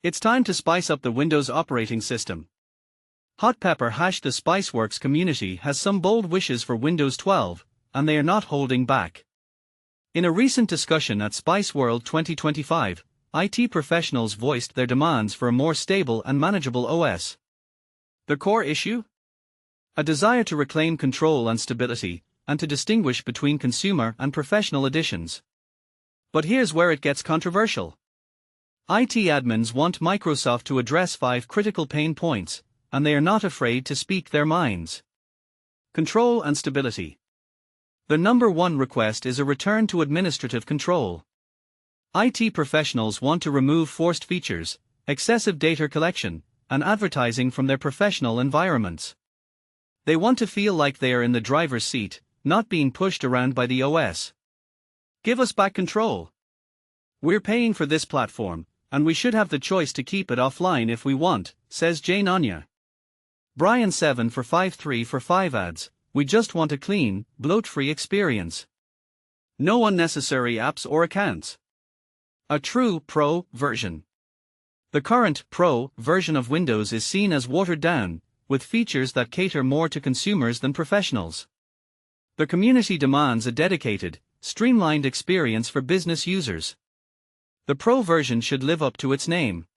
It's time to spice up the Windows operating system. Hot Pepper the Spiceworks community has some bold wishes for Windows 12, and they are not holding back. In a recent discussion at Spiceworld 2025, IT professionals voiced their demands for a more stable and manageable OS. The core issue? A desire to reclaim control and stability, and to distinguish between consumer and professional editions. But here's where it gets controversial. IT admins want Microsoft to address 5 critical pain points, and they are not afraid to speak their minds. Control and stability. The number one request is a return to administrative control. IT professionals want to remove forced features, excessive data collection, and advertising from their professional environments. They want to feel like they are in the driver's seat, not being pushed around by the OS. Give us back control. We're paying for this platform, and we should have the choice to keep it offline if we want, says Jane Anya. Brian 7 for 5.3 for 5 adds, we just want a clean, bloat-free experience. No unnecessary apps or accounts. A true Pro version. The current Pro version of Windows is seen as watered down, with features that cater more to consumers than professionals. The community demands a dedicated, streamlined experience for business users. The Pro version should live up to its name.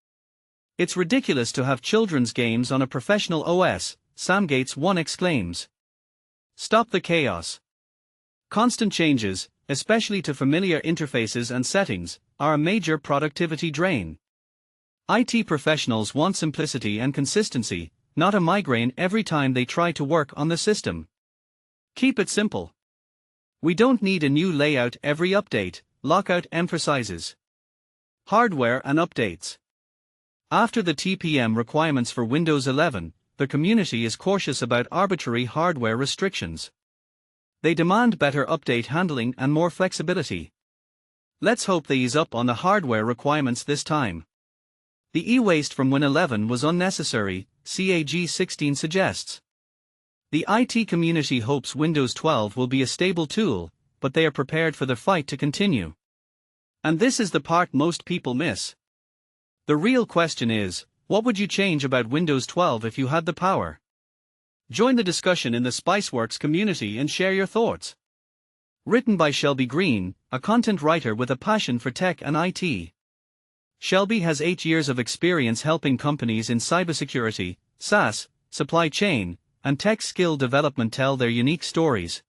It's ridiculous to have children's games on a professional OS, Sam Gates 1 exclaims. Stop the chaos. Constant changes, especially to familiar interfaces and settings, are a major productivity drain. IT professionals want simplicity and consistency, not a migraine every time they try to work on the system. Keep it simple. We don't need a new layout every update, Lockout emphasizes. Hardware and updates. After the TPM requirements for Windows 11, the community is cautious about arbitrary hardware restrictions. They demand better update handling and more flexibility. Let's hope they ease up on the hardware requirements this time. The e-waste from Win 11 was unnecessary, CAG16 suggests. The IT community hopes Windows 12 will be a stable tool, but they are prepared for the fight to continue. And this is the part most people miss. The real question is, what would you change about Windows 12 if you had the power? Join the discussion in the Spiceworks community and share your thoughts. Written by Shelby Green, a content writer with a passion for tech and IT. Shelby has 8 years of experience helping companies in cybersecurity, SaaS, supply chain, and tech skill development tell their unique stories.